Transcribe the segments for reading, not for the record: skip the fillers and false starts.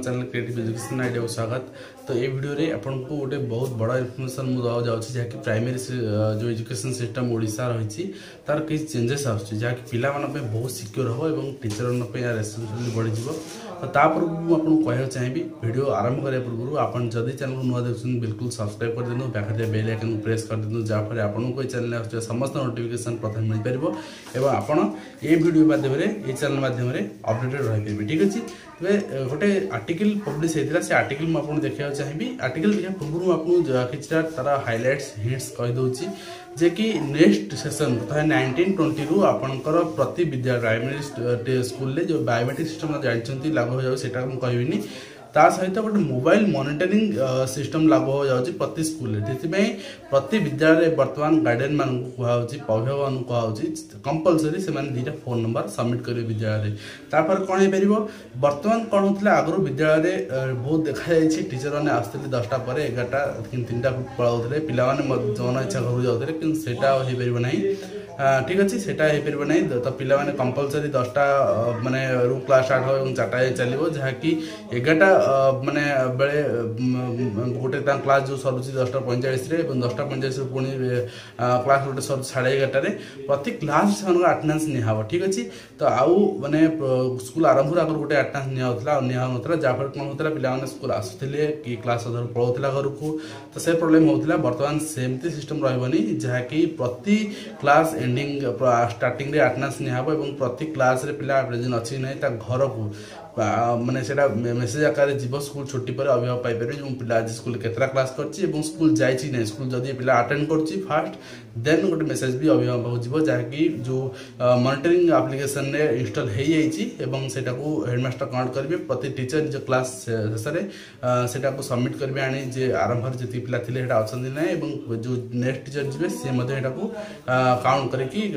Channel creative education idea को स्वागत। तो ये वीडियो रे आपन को गोटे बहुत बड़ा इनफॉरमेशन मु दवा जाउछि जहा कि प्राइमरी जो एजुकेशन सिस्टम ओडिसा रहिछि तार कि चेंजेस आछि जहा कि पिला मन पे बहुत सिक्योर हो एवं टीचर मन पे रेस्पॉन्सिबिलिटी बढ़ि जिवो। तो तापर मु आपन को कहय चाहिबी वीडियो आरंभ करे पूर्व आपन जदी चैनल को नुवा देखछन बिल्कुल सब्सक्राइब कर देनु, पाखरे बेल आइकन को प्रेस कर देनु जहा पर आपन को चैनल आछे समस्त नोटिफिकेशन प्रथम मिल परिबो एवं आपन ए वीडियो माध्यम रे ए चैनल माध्यम रे अपडेटेड रहि परिबे। ठीक अछि। गोटे आर्टिकल पब्लिश होता से आर्टिकल मुझे देखा चाहिए। आर्टिकल देखा पूर्व मुझे किसी तार हाइलाइट्स हिंट्स कहीदे जे कि नेक्स्ट सेशन 1920 रु आपणकर प्रति विद्यालय प्राइमरी स्कूल जो बायोमेट्रिक सिस्टम जानते लागू हो जाए कहबी ता सहित गोटे मोबाइल मॉनिटरिंग सिस्टम लागू हो जाए प्रति स्कूल प्रति विद्यालय वर्तमान गार्डियन मान कहुच्छी अभिभावक मान कहुच्छी कंपलसरी से दुईटा फोन नंबर सबमिट करेंगे विद्यालय। तापर कौन हो पार बर्तमान कौन होता आगु विद्यालय बहुत देखा टीचर मैंने आसते 10टा पर 11टा 3टा पलाऊे पिला मन इच्छा घर जाते कि हो पार ना। ठीक अच्छे सेटा हो पार ना। तो पिला माने कंपलसरी 10टा माने रू क्लास स्टार्ट हो 4टा चलो जहाँकि 11टा माने बेले गोटे क्लास जो सरुची 10:45 रे 10:45 पुणी क्लास गोटे सर 11:30 प्रति क्लास से अटेंडेंस निहब। ठीक अच्छे। तो आउ माने स्कूल आरंभ आगे गोटे अटेंडेंस निहला जहाँफल कौन होता पिला स्कूल आसुले कि क्लास अधर पलाऊला घर को। तो से प्रोब्लेम होता बर्तमान सेमती सिस्टम रही जहाँकि प्रति क्लास एंडिंग स्टार्टिंग रे अटेंडेंस निहब और प्रति क्लास रे पिला प्रेजेंट अच्छी ना घर को माने सेटा मेसेज आकार जीव स्कूल छुट्टी पर अभिभावक पाइपर जो पिला आज स्कूल केतरा क्लास करछि स्कूल जाइछि नै स्कूल जदि पिला अटेंड करछि फास्ट देन गोटे मेसेज भी अभिभावक जीव जहाँकि जो मॉनिटरिंग एप्लिकेशन रे इंस्टॉल हो जाइछि एवं सेटा को हेडमास्टर काउंट करिवे प्रति टीचर जो क्लास शेष रे सेटा को सबमिट करिवे आनी जे आरंभ जति पिला थिले हेटा अछन्ति नै एवं जो नेक्स्ट टीचर जिवे से मध्ये हेटा को काउंट करके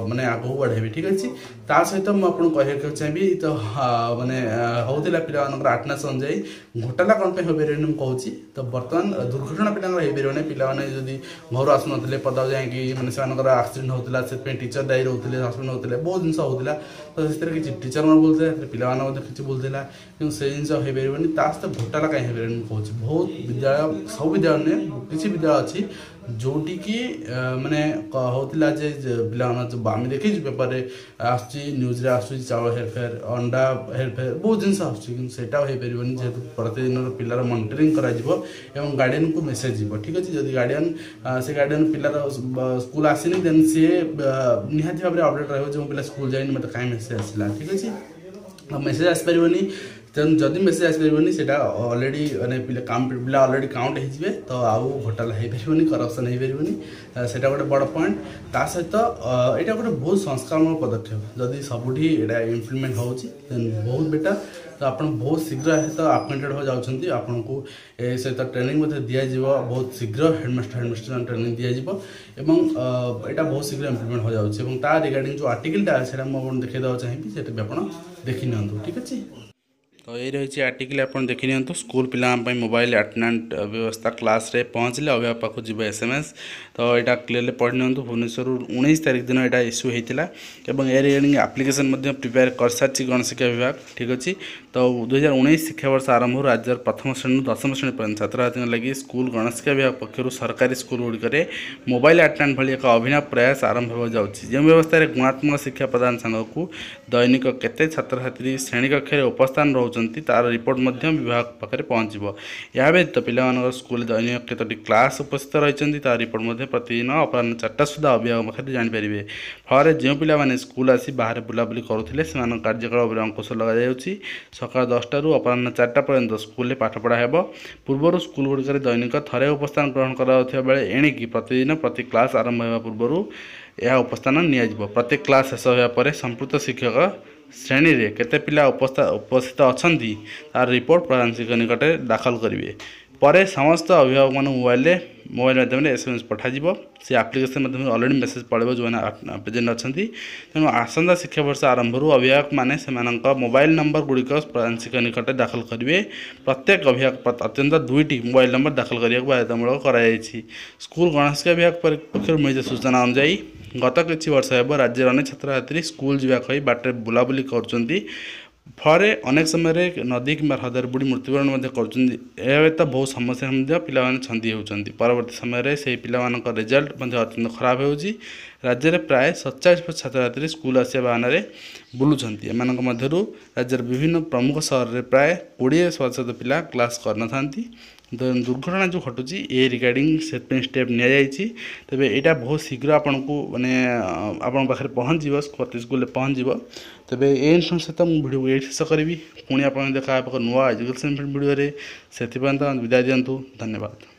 माने आगो बढ़ेबे। ठीक अछि। ता सहित म आपन कहै चाहिबी तो माने होता पिला अटेंडेंस अनुजाई घोटाला कौन पे हो पारे कहूँ। तो बर्तमान दुर्घटना पिला हो पारे पिला जदि घर आसुन पदा जाए मैंने आक्सीडेंट होता से टीचर दायी रोते हस्बैंड होते बहुत जिन होता। तो किसी टीचर मैंने बोलते पिला किसी बोलता कि से जिन हो पारे घोटाला कहीं हो पारे कहूँ। बहुत विद्यालय सब विद्यालय किसी विद्यालय अच्छी जोटी की माने होता जे पिला जो आम देखी पेपर न्यूज चाउल हेरफेर अंडा हेरफेर बहुत जिन आसटा हो पारे जेहतु प्रतिदिन पिलार मॉनिटरिंग करा एवं गार्डियन को मेसेज जीव। ठीक अच्छे। जदि गार्डियन से गार्डियन पिलार स्कूल आसनी देन सी निहाती भाव में अपडेट रहा पिला स्कूल जाए मतलब कहीं मेसेज आसला। ठीक अच्छे। मेसेज आसपारे तेन जदि मेसेज आसपारे से अलरेडी मैंने पिला अलरेडी काउंट हो तो आउ घोटाला हो पारे करप्शन हो पारे से गोटे बड़ पॉइंट। ता सहित यहाँ गोटे बहुत संस्कारमूलक पदक्षेप जदि सबुठी इम्प्लीमेंट हो बहुत बेटर। तो आप बहुत शीघ्र तो अपॉइंटेड हो जाती आपन को सहित ट्रेनिंग दि बहुत शीघ्र हेडमास्टर ट्रेनिंग दिज्व यहाँ बहुत शीघ्र इम्प्लीमेंट हो जाए रिगार्डिंग जो आर्टिकलटा से देखा चाहिए से आप देखी नि। ठीक अच्छे। तो ये रही आर्टिकल आप देखी नि स्कूल पिला मोबाइल अटेंडेंट व्यवस्था क्लास रे पहुँचले अभिभावक पाखु जीव SMS। तो यहाँ क्लीयरली पढ़ी नि भुवनेश्वर 19 तारीख दिन यहाँ इश्यू होता और ए रिगार्डिंग एप्लिकेशन प्रिपेयर कर सारी गणशिक्षा विभाग। ठीक अच्छे। तो 2019 शिक्षावर्ष आरंभ राज्य प्रथम श्रेणी 10वीं श्रेणी पर्यंत छात्र छात्री लगी स्कूल गणशिक्षा विभाग पक्षर सरकारी स्कूल गुड़िक मोबाइल अटेंडेंट भाई एक अभिनव प्रयास आरंभ हो जाऊँगी जो व्यवस्था गुणात्मक शिक्षा प्रदान सांग को दैनिक केते छात्र छात्री श्रेणी कक्ष उपस्थान रोचंती तार रिपोर्ट विभाग पाखे पहुँचो। यह व्यतीत पिला स्कूल दैनिक केतोटी क्लास उपस्थित रही तार रिपोर्ट प्रतिदिन अपराह 4टा सुधा अभिभावक पाखे जानीपर फल जो पिला माने स्कूल आसी बाहर बुलाबुली करुले से कार्यकलाप अंकुश लगे सकाल 10टा रु अपराह 4टा पर्यंत स्कूल पाठ पढ़ा हेब। पूर्व स्कूल गुड़िक दैनिक थरे उपस्थान ग्रहण कर बेले एणिकी प्रतिदिन प्रति क्लास आरंभ होगा पूर्व यह उपस्थान नियाजिब। प्रत्येक क्लास शेष होगा संपृक्त शिक्षक श्रेणी रे केते पिला उपस्थित अछंती तार रिपोर्ट प्रधान शिक्षक निकट दाखल करेंगे। पर समस्त अभिभावक मान मोबाइल माध्यम SMS पठाଯିव से एप्लिकेशन माध्यम अलरेडी मेसेज पड़े जो प्रेजेंट अच्छा। तेणु आसंता शिक्षा वर्ष आरंभ अभिभावक मैंने मोबाइल नंबर गुड़िक प्रधान शिक्षक निकट दाखल करेंगे। प्रत्येक अभिभावक अत्यंत 2टी मोबाइल नंबर दाखल करने को बाध्यतामूलक कर स्कूल गणशिक्षा विभाग पक्षर मिली सूचना अनुजाई गत किछि वर्ष राज्य अनेक छात्र छात्री स्कूल जावाक बाटे बुलाबुली कर ଫଳରେ ଅନେକ ସମୟରେ ନଦୀ କିମ୍ବା ହ୍ରଦରେ ବୁଡ଼ି ମୃତ୍ୟୁବରଣ ମଧ୍ୟ କରୁଛନ୍ତି। ଏହା ବ୍ୟତୀତ ବହୁ ସମସ୍ୟା ମଧ୍ୟ ପିଲାମାନେ ଛନ୍ଦି ହେଉଛନ୍ତି। ପରବର୍ତ୍ତୀ ସମୟରେ ସେହି ପିଲାମାନଙ୍କ ରେଜଲ୍ଟ ମଧ୍ୟ ଅତ୍ୟନ୍ତ ଖରାପ ହେଉଛି। ରାଜ୍ୟରେ ପ୍ରାୟ 47% ଛାତ୍ରଛାତ୍ରୀ ସ୍କୁଲ ଆସିବା ବାହାନାରେ ବୁଲୁଛନ୍ତି। ଏମାନଙ୍କ ମଧ୍ୟରୁ ରାଜ୍ୟର ବିଭିନ୍ନ ପ୍ରମୁଖ ସହରରେ ପ୍ରାୟ 20% ପିଲା କ୍ଲାସ୍ କରିନଥାନ୍ତି। ଦୁର୍ଘଟଣା ଯେଉଁ ଘଟୁଛି ଏ ରିଗାର୍ଡ଼ିଂ ସେଥିପାଇଁ ଷ୍ଟେପ୍ ନିଆଯାଇଛି। ତେବେ ଏଇଟା ବହୁତ ଶୀଘ୍ର ଆପଣଙ୍କୁ ମାନେ ଆପଣଙ୍କ ପାଖରେ ପହଞ୍ଚିଯିବ, ପ୍ରତି ସ୍କୁଲରେ ପହଞ୍ଚିଯିବ। ତେବେ ଏ ଇନଫର୍ମେସନ୍ ସହିତ ମୁଁ ଭିଡ଼ିଓକୁ ଏଇଠି ଶେଷ କରିବି। ପୁଣି ଆପଣଙ୍କୁ ଦେଖା ହେବ ଏକ ନୂଆ ଏଜୁକେସନ୍ ଭିଡ଼ିଓରେ। ସେଥିପାଇଁ ତ ବିଦାୟ ଦିଅନ୍ତୁ। ଧନ୍ୟବାଦ।